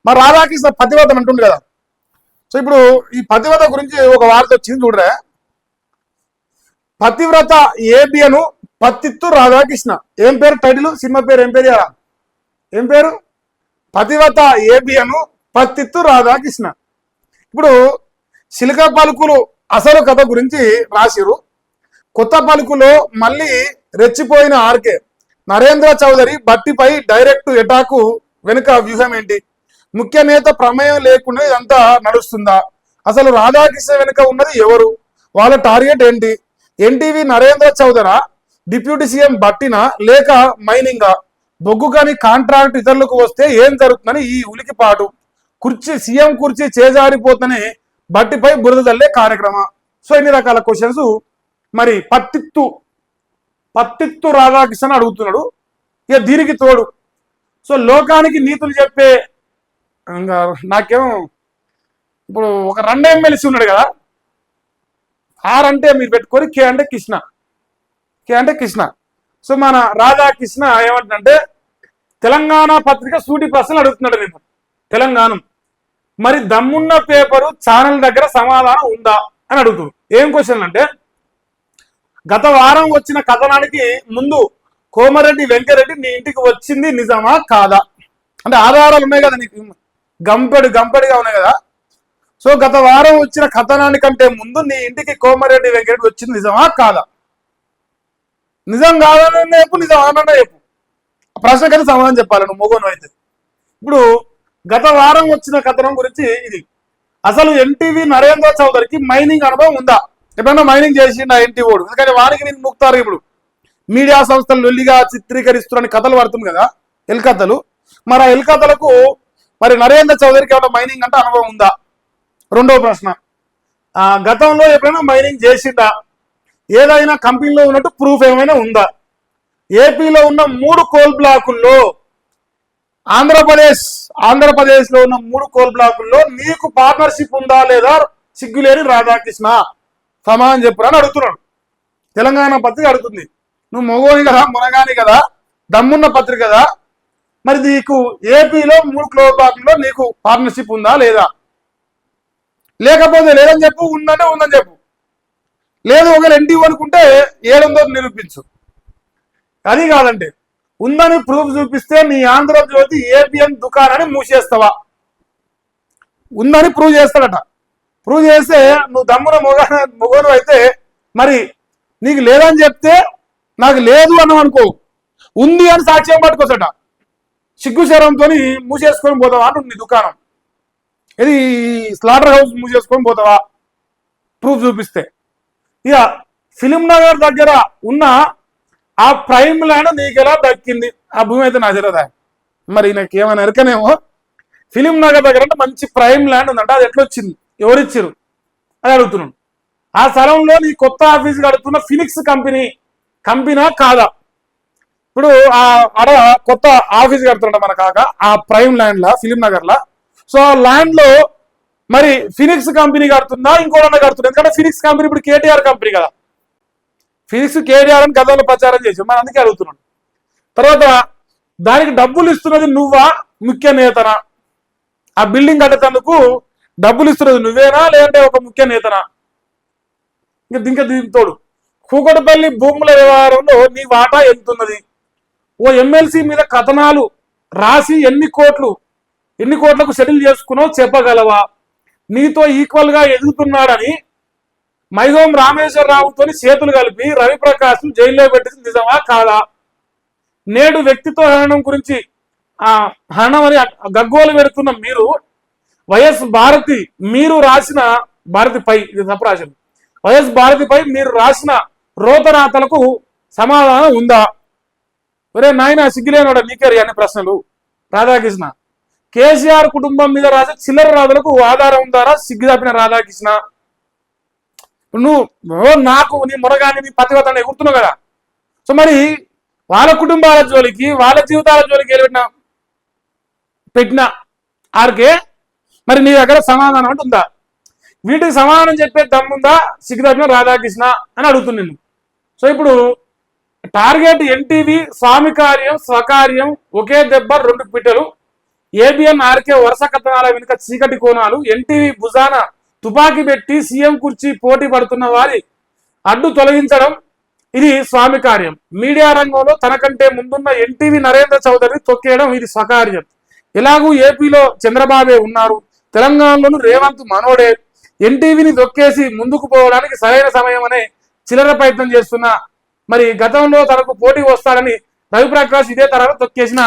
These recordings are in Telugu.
మరి రాధాకృష్ణ పతివ్రత అంటుంది కదా. సో ఇప్పుడు ఈ పతివ్రత గురించి ఒక వార్త వచ్చింది చూడరా. పతివ్రత ఏబియను పత్తిత్తు రాధాకృష్ణ. ఏం పేరు టైటిల్? సినిమా పేరు ఏం పేరు? ఏం పేరు? పతివ్రత ఏబియను పత్తిత్తు రాధాకృష్ణ. ఇప్పుడు చిలక పలుకులు అసలు కథ గురించి రాసిరు. కొత్త పలుకులో మళ్ళీ రెచ్చిపోయిన ఆర్కే నరేంద్ర చౌదరి బట్టిపై డైరెక్ట్ ఎటాకు వెనుక వ్యూహం ఏంటి? ముఖ్య నేత ప్రమేయం లేకుండా ఇదంతా నడుస్తుందా? అసలు రాధాకృష్ణ వెనుక ఉన్నది ఎవరు? వాళ్ళ టార్గెట్ ఏంటి? ఎన్టీవీ నరేంద్ర చౌదరా, డిప్యూటీ సీఎం బట్టినా, లేక మైనింగా? బొగ్గు కాని కాంట్రాక్ట్ ఇతరులకు వస్తే ఏం జరుగుతుందని ఈ ఉలికిపాటు. సీఎం కుర్చీ చేజారిపోతనే బట్టిపై బురద తల్లే కార్యక్రమం. సో ఇన్ని రకాల క్వశ్చన్స్ మరి పత్తిత్తు రాధాకృష్ణ అడుగుతున్నాడు. ఇక దీనికి తోడు సో లోకానికి నీతులు చెప్పే నాకేమో ఇప్పుడు ఒక 2 ఎమ్మెల్సీ ఉన్నాడు కదా. ఆర్ అంటే మీరు పెట్టుకొని కే అంటే కృష్ణ. సో మన రాధాకృష్ణ ఏమంటుందంటే తెలంగాణ పత్రిక సూటి ప్రశ్నలు అడుగుతున్నాడు. నేను తెలంగాణ మరి దమ్మున్న పేపరు ఛానల్ దగ్గర సమాధానం ఉందా అని అడుగుతుంది. ఏం క్వశ్చన్ అంటే గత వారం వచ్చిన కథనానికి ముందు కోమరెడ్డి వెంకరెడ్డి నీ ఇంటికి వచ్చింది నిజమా కాదా? అంటే ఆధారాలు ఉన్నాయి కదా నీకు, గంపెడిగా ఉన్నాయి కదా. సో గత వారం వచ్చిన కథనానికంటే ముందు నీ ఇంటికి కోమరెడ్డి వెంకరెడ్డి వచ్చింది నిజమా కాదా? నిజం కాదన్న చెప్పు, నిజం ఆనన్నా చెప్పు. ప్రశ్నకైతే సమాధానం చెప్పాలి నువ్వు మొగోను అయితే. ఇప్పుడు గత వారం వచ్చిన కథనం గురించి ఇది. అసలు ఎన్టీవీ నరేంద్ర చౌదరికి మైనింగ్ అనుభవం ఉందా? ఎప్పుడన్నా మైనింగ్ చేసిండు ఆ ఎన్టీ ఓడు? ఎందుకంటే వారికి నేను ముక్తారు. ఇప్పుడు మీడియా సంస్థలు లొల్లిగా చిత్రీకరిస్తున్నారని కథలు పడుతుంది కదా, ఎల్కథలు. మరి ఆ ఎల్కథలకు మరి నరేంద్ర చౌదరికి ఏమైనా మైనింగ్ అంటే అనుభవం ఉందా? రెండో ప్రశ్న, గతంలో ఎప్పుడైనా మైనింగ్ చేసిందా? ఏదైనా కంపెనీలో ఉన్నట్టు ప్రూఫ్ ఏమైనా ఉందా? ఏపీలో ఉన్న 3 కోల్ బ్లాకుల్లో ఆంధ్రప్రదేశ్లో ఉన్న 3 కోల్ బ్లాకుల్లో నీకు పార్ట్నర్షిప్ ఉందా లేదా? సిగ్గులేని రాధాకృష్ణ సమాధానం చెప్పురా అని అడుగుతున్నాడు. తెలంగాణ పత్రిక అడుగుతుంది. నువ్వు మొగోని కదా, మునగాని కదా, దమ్మున్న పత్రిక కదా. మరి నీకు ఏపీలో 3 కోల్ బ్లాకుల్లో నీకు పార్ట్నర్షిప్ ఉందా లేదా? లేకపోతే లేదని చెప్పు, ఉందంటే ఉందని చెప్పు. లేదు ఒకవేళ ఎన్టీవీ అనుకుంటే 700 నిరూపించు. అది కాదంటే ఉందని ప్రూఫ్ చూపిస్తే నీ ఆంధ్రజ్యోతి ఏపీఎం దుకాణాన్ని మూసేస్తావా? ఉందని ప్రూవ్ చేస్తాడట. ప్రూవ్ చేస్తే నువ్వు దమ్మున మొగోను అయితే మరి నీకు లేదని చెప్తే నాకు లేదు అన్నావు అనుకో, ఉంది అని సాక్ష్యం పట్టుకోసట. సిగ్గు శరంతో మూసేసుకొని పోతావా అంటుంది నీ దుకాణం. ఇది స్లాటర్ హౌస్ మూసేసుకొని పోతావా ప్రూఫ్ చూపిస్తే? ఇక ఫిలిం నగర్ దగ్గర ఉన్న ఆ ప్రైమ్ ల్యాండ్ నీకు ఎలా దక్కింది? ఆ భూమి అయితే నా తెలియదా? మరి నాకు ఏమైనా ఎరకనేమో. ఫిలిం నగర్ దగ్గర అంటే మంచి ప్రైమ్ ల్యాండ్ ఉందంట, అది ఎట్లా వచ్చింది, ఎవరిచ్చారు అని అడుగుతున్నాను. ఆ స్థలంలో నీ కొత్త ఆఫీస్ కడుతున్న ఫినిక్స్ కంపెనీ కాదా? ఇప్పుడు ఆడ కొత్త ఆఫీస్ కడుతుంట మన కాక ఆ ప్రైమ్ ల్యాండ్ లా ఫిలిం నగర్ లా. సో ఆ ల్యాండ్ లో మరి ఫినిక్స్ కంపెనీ కడుతుందా ఇంకోటన్నా కడుతుందా? ఎందుకంటే ఫినిక్స్ కంపెనీ ఇప్పుడు కేటీఆర్ కంపెనీ కదా. ఫినిక్స్ కేటీఆర్ అని గతంలో ప్రచారం చేసాం, మరి అందుకే అడుగుతున్నాడు. తర్వాత దానికి డబ్బులు ఇస్తున్నది నువ్వా ముఖ్య నేతనా? ఆ బిల్డింగ్ కట్టేందుకు డబ్బులు ఇస్తున్నది నువ్వేనా లేదంటే ఒక ముఖ్య నేతనా? ఇంకా దీంతోడు కూకటపల్లి భూముల వ్యవహారంలో నీ వాటా ఎంతున్నది? ఓ ఎమ్మెల్సీ మీద కథనాలు రాసి ఎన్ని కోట్లకు సెటిల్ చేసుకున్నావు చెప్పగలవా? నీతో ఈక్వల్ గా ఎదుగుతున్నాడని మైగోం రామేశ్వరరావుతో చేతులు కలిపి రవిప్రకాశ్ జైల్లో పెట్టింది నిజమా కాదా? నేడు వ్యక్తిత్వ హననం గురించి హననం అని గగ్గోలు పెడుతున్న మీరు వైఎస్ భారతి మీరు రాసిన భారతిపై ఇది తప్పరాశం వైఎస్ భారతిపై మీరు రాసిన రోతరాతలకు సమాధానం ఉందా? ఒరే నాయన సిగ్గులేనోడ నీకే అన్ని ప్రశ్నలు. రాధాకృష్ణ కేసీఆర్ కుటుంబం మీద రాసే చిల్లర రాతలకు ఆధారం ఉందారా? సిగ్గు తప్పిన రాధాకృష్ణ. నువ్వు నాకు నీ మురగాని నీ పతివతను ఎగురుతున్నావు కదా. సో మరి వాళ్ళ కుటుంబాల జోలికి వాళ్ళ జీవితాల జోలికి పెట్టిన ఆర్కే మరి నీ దగ్గర సమాధానం అంటే ఉందా? వీటికి సమాధానం చెప్పే దమ్ముందా సిగ్గు తప్పిన రాధాకృష్ణ అని అడుగుతుంది నేను. సో ఇప్పుడు టార్గెట్ ఎన్టీవీ, స్వామి కార్యం స్వకార్యం, ఒకే దెబ్బ 2 పిట్టలు. ఏబిఎన్ ఆర్కే వరుస కథనాల వెనుక చీకటి కోణాలు, ఎన్టీవీ భుజాన తుపాకీ పెట్టి సీఎం కుర్చీ పోటీ పడుతున్న వారి అడ్డు తొలగించడం ఇది స్వామి కార్యం. మీడియా రంగంలో తనకంటే ముందున్న ఎన్టీవీ నరేంద్ర చౌదరిని తొక్కేయడం ఇది స్వకార్యం. ఎలాగూ ఏపీలో చంద్రబాబే ఉన్నారు, తెలంగాణలోను రేవంత్ మనోడే, ఎన్టీవీని దొక్కేసి ముందుకు పోవడానికి సరైన సమయం అనే చిల్లర ప్రయత్నం చేస్తున్న మరి గతంలో తనకు పోటీ వస్తాడని రవిప్రకాష్ ఇదే తరహా తొక్కేసిన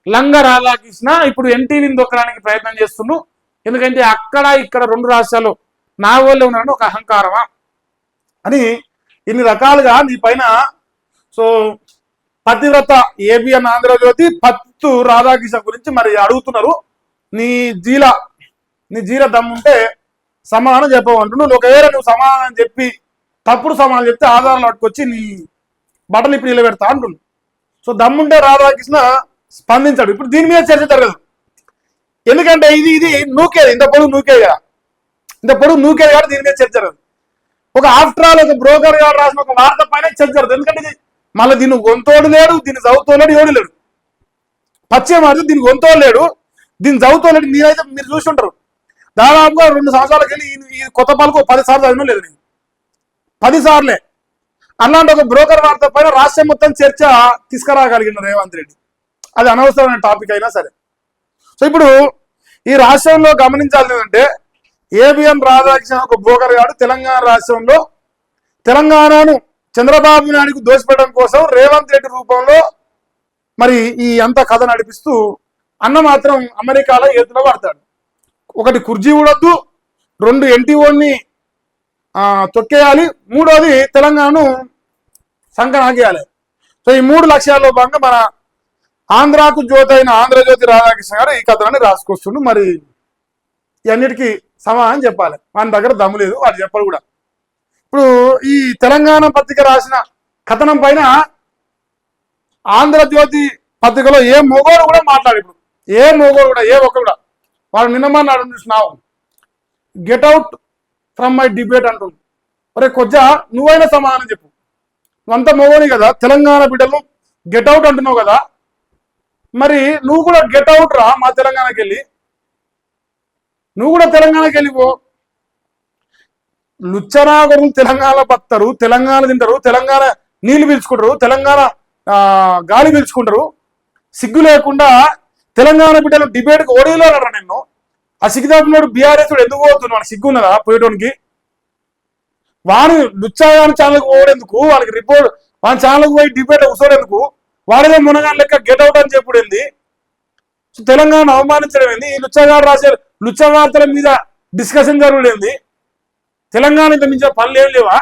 లంగ రాధాకృష్ణ ఇప్పుడు ఎన్టీవీని దొక్కడానికి ప్రయత్నం చేస్తున్నాడు. ఎందుకంటే అక్కడ ఇక్కడ రెండు రాష్ట్రాల్లో నా వాళ్ళే ఉన్నారని ఒక అహంకారమా అని ఇన్ని రకాలుగా నీ పైన సో పతివ్రత ఏబిఎన్ ఆంధ్రజ్యోతి పత్తు రాధాకృష్ణ గురించి మరి అడుగుతున్నారు. నీ జీల దమ్ముంటే సమాధానం చెప్పమంటున్నావు. ఒకవేళ నువ్వు సమాధానం చెప్పి తప్పుడు సమాధానం చెప్తే ఆధారాలు పట్టుకొచ్చి నీ బట్టలు ఇప్పుడు నిలబెడతా అంటున్నావు. సో దమ్ముంటే రాధాకృష్ణ స్పందించాడు. ఇప్పుడు దీని మీద చర్చ జరగదు, ఎందుకంటే ఇది నూకేది, ఇంత పొడుగు నూకేది కాబట్టి దీని మీద చర్చ జరగదు. ఒక ఆఫ్టర్ ఆల్ ఒక బ్రోకర్ గారు రాసిన ఒక వార్త పైన చర్చ జరగదు. ఎందుకంటే ఇది మళ్ళీ దీన్ని గొంతోడు లేడు, దీన్ని చదువుతోలేడు, ఎవడు లేడు. పచ్చే మాట దీన్ని గొంతోడు లేడు, దీన్ని చదువుతోలేడు. మీరైతే మీరు చూసి ఉంటారు, దాదాపుగా 2 సంవత్సరాలకి వెళ్ళి ఈ కొత్త పాలకు 10 సార్లు చదివినా లేదు, నేను 10 సార్లే. అలాంటి ఒక బ్రోకర్ వార్త పైన రాష్ట్రం మొత్తం చర్చ తీసుకురాగలిగిన రేవంత్ రెడ్డి, అది అనవసరమైన టాపిక్ అయినా సరే. సో ఇప్పుడు ఈ రాష్ట్రంలో గమనించాల్సి ఏంటంటే ఏబిఎన్ రాధాకృష్ణ ఒక బ్రోకర్ గాడు తెలంగాణ రాష్ట్రంలో తెలంగాణను చంద్రబాబు నాయుడుకు దోషపెట్టడం కోసం రేవంత్ రెడ్డి రూపంలో మరి ఈ అంత కథ నడిపిస్తూ అన్న మాత్రం అమెరికాలో ఏతులో పడతాడు. ఒకటి కుర్జీ ఊడొద్దు, 2 ఎన్టీఓని తొక్కేయాలి, 3వది తెలంగాణను సంకనాకేయాలి. సో ఈ 3 లక్ష్యాల్లో భాగంగా మన ఆంధ్రాకు జ్యోతి అయిన ఆంధ్రజ్యోతి రాధాకృష్ణ గారు ఈ కథనాన్ని రాసుకొస్తుండు. మరి ఇవన్నిటికీ సమాధానం చెప్పాలి, మన దగ్గర దమ్ము లేదు, వాడు చెప్పాలి కూడా. ఇప్పుడు ఈ తెలంగాణ పత్రిక రాసిన కథనం పైన ఆంధ్రజ్యోతి పత్రికలో ఏ మొగోడు కూడా మాట్లాడు. ఇప్పుడు ఏ ఒక్క కూడా వాడు నిన్నమన్నాడు చూసినావు, get out from my debate అంటుంది. ఒరే కొజ్జా, నువ్వైనా సమాధానం చెప్పు, నువ్వంతా మొగోని కదా, తెలంగాణ బిడ్డలు గెట్ అవుట్ అంటున్నావు కదా, మరి నువ్వు కూడా గెట్ అవుట్ రా మా తెలంగాణకి వెళ్ళి, నువ్వు కూడా తెలంగాణకి వెళ్ళిపో. లుచ్చనాగరు తెలంగాణ బతారు, తెలంగాణ తింటారు, తెలంగాణ నీళ్లు పీల్చుకుంటారు, తెలంగాణ గాలి పీల్చుకుంటారు. సిగ్గు లేకుండా తెలంగాణ బిడ్డలు డిబేట్కి ఓడిలో అన్నారా నిన్ను. ఆ సిగ్గుదాపుడు బీఆర్ఎస్ ఎందుకు పోతున్నాడు, సిగ్గు ఉన్నదా పోయేటోనికి? వాడు లుచ్చాగాని ఛానల్కి పోవడెందుకు, వాళ్ళకి రిపోర్ట్ వాళ్ళ ఛానల్కి పోయి డిబేట్ కూర్చోడెందుకు? వాడేదో మునగాని లెక్క గెట్ అవుట్ అని చెప్పుడేంది, తెలంగాణ అవమానించడం ఏంది, ఈ లుచ్చగాడు రాసే లుచ్చ వార్తల మీద డిస్కషన్ జరుగుడేంది? తెలంగాణ ఇంత మించిన పనులు ఏం లేవా?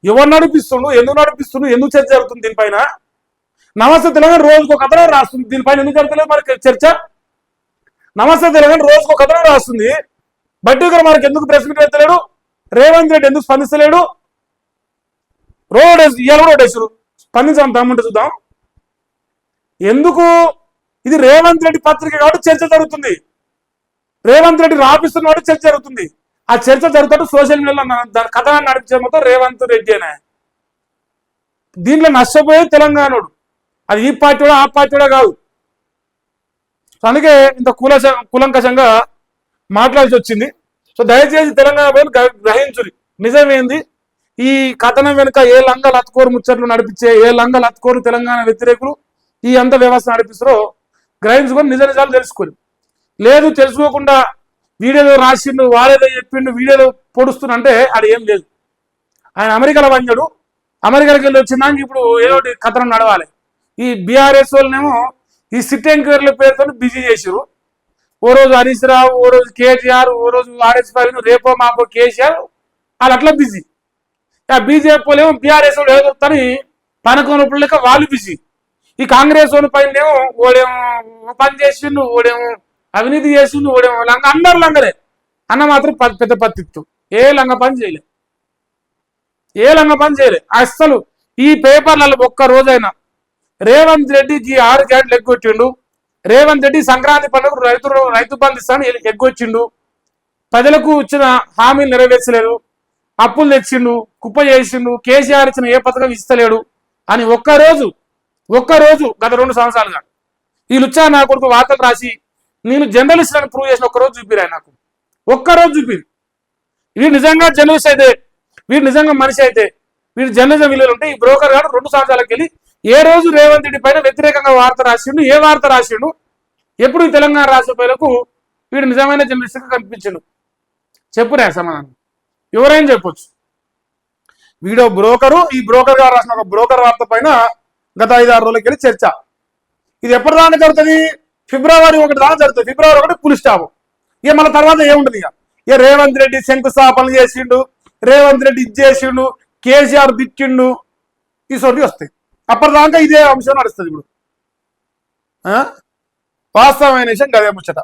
ఎవరు నడిపిస్తుండు, ఎందుకు చర్చ జరుగుతుంది దీనిపైన? నమస్తే తెలంగాణ రోజుకు ఒక కథనం రాస్తుంది, దీనిపైన ఎందుకు జరుగుతలేదు మరి చర్చ? నమస్తే తెలంగాణ రోజుకు ఒక కథనం రాస్తుంది, బట్టి గారు మనకి ఎందుకు ప్రెస్ మీట్ ఎత్తలేడు, రేవంత్ రెడ్డి ఎందుకు స్పందిస్తలేడు? రోడేసారు, స్పందించాం దమ్ముంటే చూద్దాం. ఎందుకు? ఇది రేవంత్ రెడ్డి పత్రిక కాబట్టి చర్చ జరుగుతుంది, రేవంత్ రెడ్డి రాపిస్తున్న చర్చ జరుగుతుంది. ఆ చర్చ జరుగుతాడు సోషల్ మీడియాలో దాని కథనాన్ని నడిపించే మొత్తం రేవంత్ రెడ్డి అనే. దీంట్లో నష్టపోయే తెలంగాణడు, అది ఈ పార్టీ కూడా ఆ పార్టీ కూడా కాదు. అందుకే ఇంత కులంకషంగా మాట్లాడాల్సి వచ్చింది. సో దయచేసి తెలంగాణ పైన గ్రహించురి, నిజమేంది ఈ కథనం వెనుక ఏ లంగ లత్కోరు ముచ్చట్లు నడిపించే, ఏ లంగ లత్కోరు తెలంగాణ వ్యతిరేకులు ఈ అంత వ్యవస్థ నడిపిస్తారో గ్రహించుకొని నిజాలు తెలుసుకోరు. లేదు తెలుసుకోకుండా వీడియోలో రాసిండు, వాడేదో చెప్పిండు, వీడియోలో పొడుస్తున్నంటే అది ఏం లేదు. ఆయన అమెరికాలో పనిచాడు, అమెరికాకి వెళ్ళి వచ్చినాక ఇప్పుడు ఏదో కథనం నడవాలి. ఈ బీఆర్ఎస్ వాళ్ళనేమో ఈ సిట్ ఎంక్వైరీల పేరుతో బిజీ చేసారు. ఓ రోజు హరీష్ రావు, ఓ రోజు కేటీఆర్, ఓ రోజు ఆర్ఎస్ పైన, రేపో మాపో కేసీఆర్, వాళ్ళు అట్లా బిజీ. ఆ బీజేపీ వాళ్ళేమో బీఆర్ఎస్ వాళ్ళు ఏదొస్తాని పనుకోనప్పుడు లెక్క వాళ్ళు బిజీ. ఈ కాంగ్రెస్ వాళ్ళ పైన ఓడేమో పని చేసిండు, ఓడేమో అవినీతి చేసిండు, ఓడేమో లంగ, అందరు లంగలే. అన్న మాత్రం పెద్ద పత్తిత్తు ఏ లంగ పని చేయలే, అస్సలు ఈ పేపర్లలో ఒక్క రోజైనా రేవంత్ రెడ్డికి 6 గ్యారెంటీలు ఎగ్గొచ్చిండు, రేవంత్ రెడ్డి సంక్రాంతి పండుగ రైతు బంధు ఇస్తాను ఎగ్గొచ్చిండు, ప్రజలకు ఇచ్చిన హామీలు నెరవేర్చలేదు, అప్పులు తెచ్చిండు, కుప్ప చేసిండు, కేసీఆర్ ఇచ్చిన ఏ పథకం ఇస్తలేడు అని ఒక్కరోజు గత 2 సంవత్సరాలుగా ఈ లుచ్చా నా కొడుకు వార్తలు రాసి నేను జర్నలిస్ట్ అని ప్రూవ్ చేసిన ఒక్కరోజు చూపిరా నాకు, ఒక్కరోజు చూపిరు. వీడు నిజంగా జర్నలిస్ట్ అయితే, వీడు నిజంగా మనిషి అయితే, వీడు జర్నలిజం విలువలు ఉంటే ఈ బ్రోకర్ గారు 2 సంవత్సరాలకు వెళ్ళి ఏ రోజు రేవంత్ రెడ్డి పైన వ్యతిరేకంగా వార్త రాసిండు, ఏ వార్త రాసిండు, ఎప్పుడు ఈ తెలంగాణ రాష్ట్ర ప్రజలకు వీడు నిజమైన జర్నలిస్ట్గా కనిపించిండు? చెప్పురా సమాధానం, ఎవరైనా చెప్పొచ్చు. వీడో బ్రోకరు, ఈ బ్రోకర్ గారు రాసిన ఒక బ్రోకర్ వార్త పైన గత 5-6 రోజులకి వెళ్ళి చర్చ. ఇది ఎప్పటిదాకా జరుగుతుంది? ఫిబ్రవరి 1 దాకా జరుగుతుంది. ఫిబ్రవరి 1 పులి స్టాప్. ఇక మన తర్వాత ఏముంటుంది? ఇక రేవంత్ రెడ్డి శంకుస్థాపనలు చేసిండు, రేవంత్ రెడ్డి ఇది చేసిండు, కేసీఆర్ దిక్కిండు, ఈ సొంటి వస్తాయి. అప్పటిదాకా ఇదే అంశం నడుస్తుంది. ఇప్పుడు వాస్తవమైన విషయం గదే ముచ్చట.